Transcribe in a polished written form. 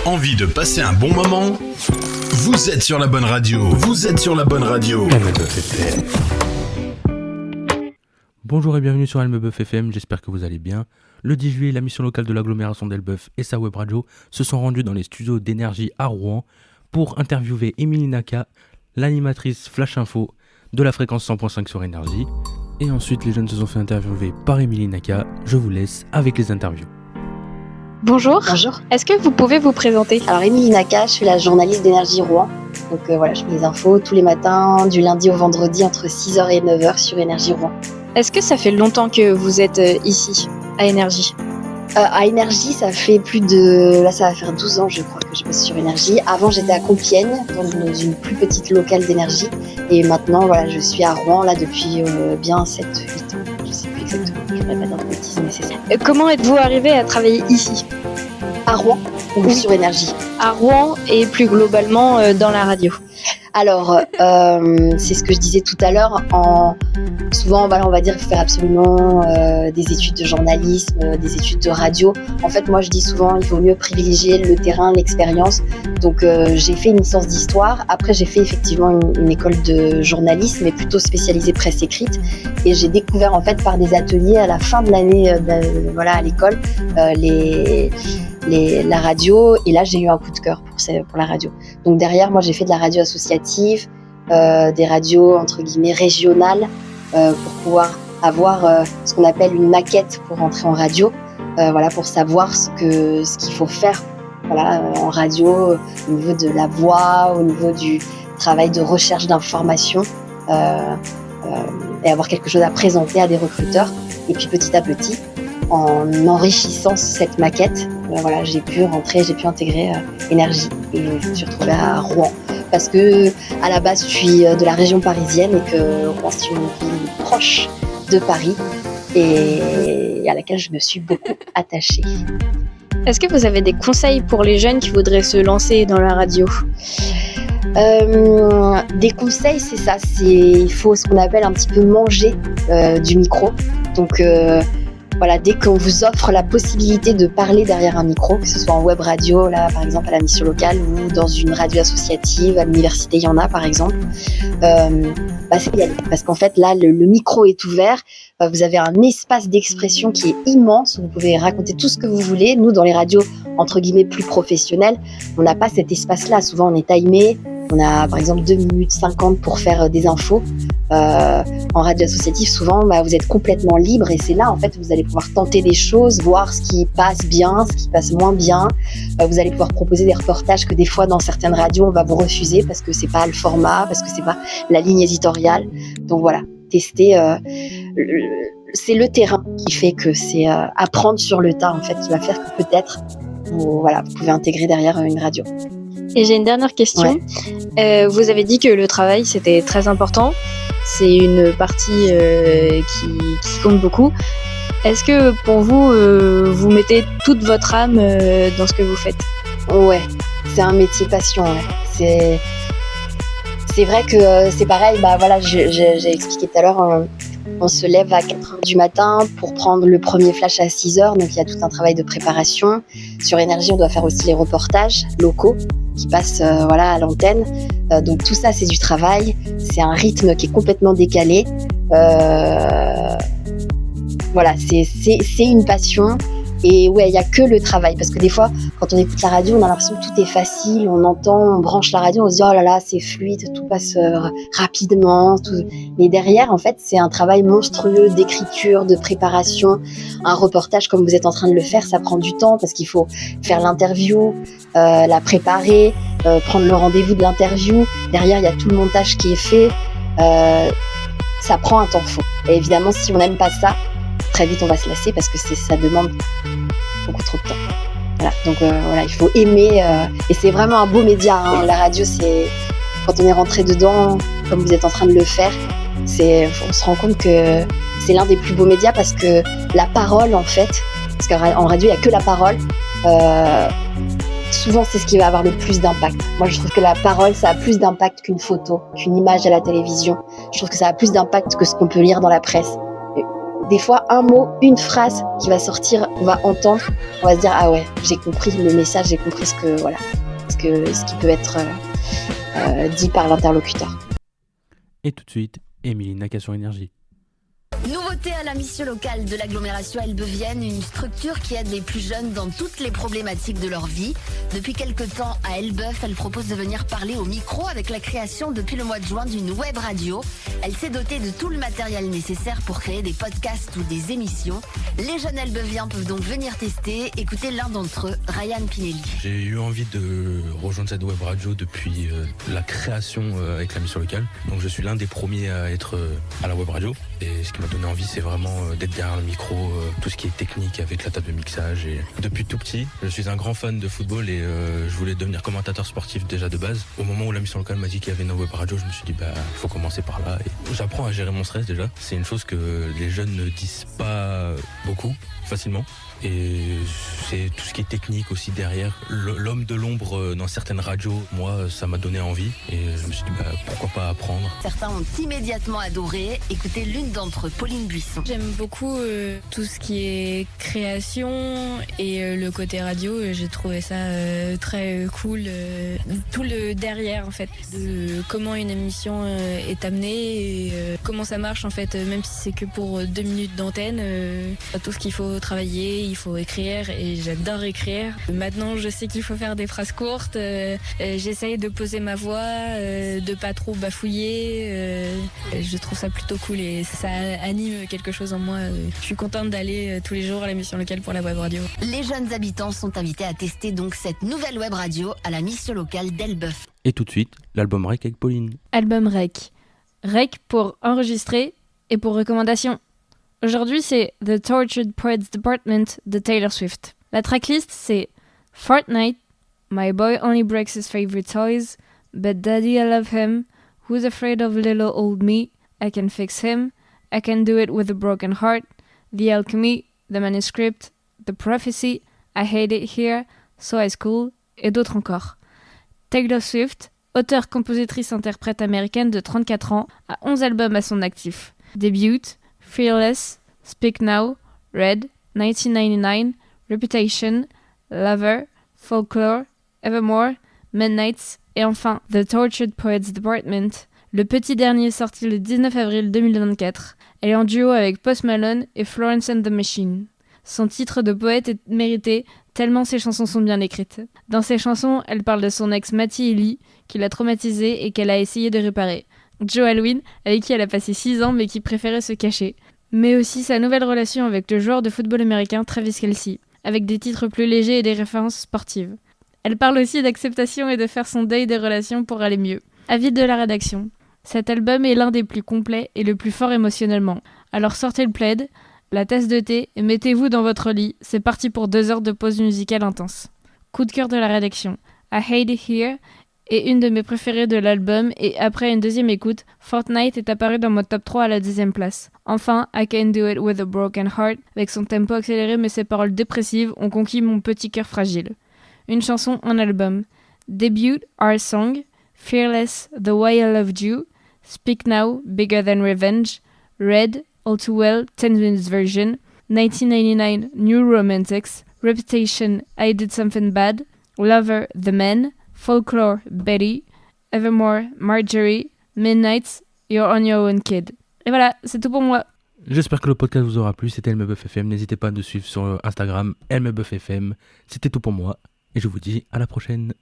Envie de passer un bon moment? Vous êtes sur la bonne radio. Vous êtes sur la bonne radio. Elmebeuf FM. Bonjour et bienvenue sur Elmebeuf FM, j'espère que vous allez bien. Le 10 juillet, la mission locale de l'agglomération d'Elbeuf et sa web radio se sont rendus dans les studios d'énergie à Rouen pour interviewer Émilie Naka, l'animatrice Flash Info de la fréquence 100.5 sur Énergie. Et ensuite, les jeunes se sont fait interviewer par Émilie Naka. Je vous laisse avec les interviews. Bonjour. Bonjour. Est-ce que vous pouvez vous présenter ? Alors Émilie Naka, je suis la journaliste d'Énergie Rouen. Donc voilà, je fais les infos tous les matins, du lundi au vendredi, entre 6h et 9h sur Énergie Rouen. Est-ce que ça fait longtemps que vous êtes ici, à Énergie ? À Énergie, ça fait plus de... Là, ça va faire 12 ans, je crois, que je passe sur Énergie. Avant, j'étais à Compiègne, dans une plus petite locale d'Énergie. Et maintenant, voilà, je suis à Rouen, là, depuis bien 7-8 ans. Je sais plus exactement, je ne voudrais pas dire de bêtises, mais c'est ça. Comment êtes-vous arrivé à travailler ici ? À Rouen ou sur Énergie ? À Rouen et plus globalement dans la radio. Alors, c'est ce que je disais tout à l'heure. Souvent, voilà, on va dire qu'il faut faire absolument des études de journalisme, des études de radio. En fait, moi, je dis souvent, il vaut mieux privilégier le terrain, l'expérience. Donc, j'ai fait une licence d'histoire. Après, j'ai fait effectivement une école de journalisme, mais plutôt spécialisée presse écrite. Et j'ai découvert, en fait, par des ateliers à la fin de l'année, voilà, à l'école, la radio. Et là, j'ai eu un coup de cœur pour la radio. Donc, derrière, moi, j'ai fait de la radio associative, des radios, entre guillemets, régionales, pour pouvoir avoir ce qu'on appelle une maquette pour rentrer en radio, voilà, pour savoir ce qu'il faut faire, voilà, en radio, au niveau de la voix, au niveau du travail de recherche d'informations, et avoir quelque chose à présenter à des recruteurs. Et puis petit à petit, en enrichissant cette maquette, voilà, j'ai pu intégrer Énergie, et je me suis retrouvée à Rouen. Parce que à la base, je suis de la région parisienne et que Rouen, c'est une ville proche de Paris et à laquelle je me suis beaucoup attachée. Est-ce que vous avez des conseils pour les jeunes qui voudraient se lancer dans la radio ? Des conseils, c'est ça. Il faut ce qu'on appelle un petit peu manger du micro. Donc voilà, dès qu'on vous offre la possibilité de parler derrière un micro, que ce soit en web radio, là par exemple à la mission locale, ou dans une radio associative, à l'université il y en a par exemple, c'est y aller. Parce qu'en fait là, le micro est ouvert, vous avez un espace d'expression qui est immense, vous pouvez raconter tout ce que vous voulez. Nous, dans les radios entre guillemets plus professionnelles, on n'a pas cet espace-là. Souvent on est timé, on a par exemple 2 minutes 50 pour faire des infos. En radio associative, souvent, vous êtes complètement libre et c'est là, en fait, vous allez pouvoir tenter des choses, voir ce qui passe bien, ce qui passe moins bien. Vous allez pouvoir proposer des reportages que des fois, dans certaines radios, on va vous refuser parce que c'est pas le format, parce que c'est pas la ligne éditoriale. Donc voilà, tester. C'est le terrain qui fait que c'est apprendre sur le tas, en fait, qui va faire que peut-être, vous pouvez intégrer derrière une radio. Et j'ai une dernière question. Ouais. Vous avez dit que le travail, c'était très important. C'est une partie qui compte beaucoup. Est-ce que pour vous, vous mettez toute votre âme dans ce que vous faites ? Ouais, c'est un métier passion. Ouais. C'est vrai que c'est pareil. Voilà, j'ai expliqué tout à l'heure. On se lève à 4h du matin pour prendre le premier flash à 6h. Donc il y a tout un travail de préparation. Sur Énergie, on doit faire aussi les reportages locaux qui passent à l'antenne. Donc tout ça, c'est du travail. C'est un rythme qui est complètement décalé. Voilà, c'est une passion. Et ouais, il n'y a que le travail. Parce que des fois, quand on écoute la radio, on a l'impression que tout est facile. On entend, on branche la radio, on se dit « Oh là là, c'est fluide, tout passe rapidement. » Mais derrière, en fait, c'est un travail monstrueux d'écriture, de préparation. Un reportage, comme vous êtes en train de le faire, ça prend du temps parce qu'il faut faire l'interview, la préparer, prendre le rendez-vous de l'interview. Derrière, il y a tout le montage qui est fait. Ça prend un temps fou. Et évidemment, si on n'aime pas ça, très vite on va se lasser parce que ça demande beaucoup trop de temps. Voilà, donc il faut aimer et c'est vraiment un beau média, hein. La radio, c'est quand on est rentré dedans, comme vous êtes en train de le faire, on se rend compte que c'est l'un des plus beaux médias parce que la parole, en fait, parce qu'en radio il n'y a que la parole, souvent c'est ce qui va avoir le plus d'impact. Moi je trouve que la parole, ça a plus d'impact qu'une photo, qu'une image à la télévision. Je trouve que ça a plus d'impact que ce qu'on peut lire dans la presse. des fois, un mot, une phrase qui va sortir, on va entendre, on va se dire, ah ouais, j'ai compris le message, j'ai compris ce qui peut être dit par l'interlocuteur. Et tout de suite, Émilie Naka sur Énergie. Nouveauté à la mission locale de l'agglomération Elbeuf-Vienne, une structure qui aide les plus jeunes dans toutes les problématiques de leur vie. Depuis quelque temps, à Elbeuf, elle propose de venir parler au micro avec la création depuis le mois de juin d'une web radio. Elle s'est dotée de tout le matériel nécessaire pour créer des podcasts ou des émissions. Les jeunes Elbeuviens peuvent donc venir tester. Écoutez l'un d'entre eux, Ryan Pinelli. J'ai eu envie de rejoindre cette web radio depuis la création avec la mission locale. Donc je suis l'un des premiers à être à la web radio. Et ce qui m'a donné envie, c'est vraiment d'être derrière le micro, tout ce qui est technique avec la table de mixage. Et depuis tout petit, je suis un grand fan de football et je voulais devenir commentateur sportif déjà de base. Au moment où la mission locale m'a dit qu'il y avait une web radio, je me suis dit il faut commencer par là. Et j'apprends à gérer mon stress déjà. C'est une chose que les jeunes ne disent pas beaucoup, facilement. Et c'est tout ce qui est technique aussi derrière. L'homme de l'ombre dans certaines radios, moi, ça m'a donné envie. Et je me suis dit, pourquoi pas apprendre. Certains ont immédiatement adoré. Écoutez l'une d'entre eux, Pauline Buisson. J'aime beaucoup tout ce qui est création et le côté radio. J'ai trouvé ça très cool. Tout le derrière, en fait, de comment une émission est amenée et comment ça marche, en fait, même si c'est que pour 2 minutes d'antenne. Tout ce qu'il faut travailler, il faut écrire et j'adore écrire. Maintenant, je sais qu'il faut faire des phrases courtes. J'essaye de poser ma voix, de pas trop bafouiller. Je trouve ça plutôt cool et ça anime quelque chose en moi. Je suis contente d'aller tous les jours à la mission locale pour la web radio. Les jeunes habitants sont invités à tester donc cette nouvelle web radio à la mission locale d'Elbeuf. Et tout de suite, l'album Rec avec Pauline. Album Rec. Rec pour enregistrer et pour recommandation. Aujourd'hui, c'est The Tortured Poets Department de Taylor Swift. La tracklist, c'est Fortnite, My Boy Only Breaks His Favorite Toys, But Daddy I Love Him, Who's Afraid of Little Old Me, I Can Fix Him, I Can Do It With a Broken Heart, The Alchemy, The Manuscript, The Prophecy, I Hate It Here, So High School, et d'autres encore. Taylor Swift, auteure, compositrice, interprète américaine de 34 ans, a 11 albums à son actif. Debut, Fearless, Speak Now, Red, 1999, Reputation, Lover, Folklore, Evermore, Midnights et enfin The Tortured Poets Department, le petit dernier sorti le 19 avril 2024. Elle est en duo avec Post Malone et Florence and the Machine. Son titre de poète est mérité tellement ses chansons sont bien écrites. Dans ses chansons, elle parle de son ex Matty Ely, qui l'a traumatisée et qu'elle a essayé de réparer. Joe Alwyn, avec qui elle a passé 6 ans mais qui préférait se cacher. Mais aussi sa nouvelle relation avec le joueur de football américain Travis Kelce, avec des titres plus légers et des références sportives. Elle parle aussi d'acceptation et de faire son deuil des relations pour aller mieux. Avis de la rédaction. Cet album est l'un des plus complets et le plus fort émotionnellement. Alors sortez le plaid, la tasse de thé et mettez-vous dans votre lit. C'est parti pour 2 heures de pause musicale intense. Coup de cœur de la rédaction. I Hate It Here est une de mes préférées de l'album et après une deuxième écoute, Fortnite est apparu dans mon top 3 à la 10e place. Enfin, I Can Do It With a Broken Heart, avec son tempo accéléré mais ses paroles dépressives, ont conquis mon petit cœur fragile. Une chanson, un album. Debut, Our Song, Fearless, The Way I Loved You, Speak Now, Bigger Than Revenge, Red, All Too Well, 10 minutes version, 1999, New Romantics, Reputation, I Did Something Bad, Lover, The Man, Folklore, Betty, Evermore, Marjorie, Midnights, You're on Your Own Kid. Et voilà, c'est tout pour moi. J'espère que le podcast vous aura plu. C'était Elmebeuf FM. N'hésitez pas à nous suivre sur Instagram, Elmebeuf FM. C'était tout pour moi. Et je vous dis à la prochaine.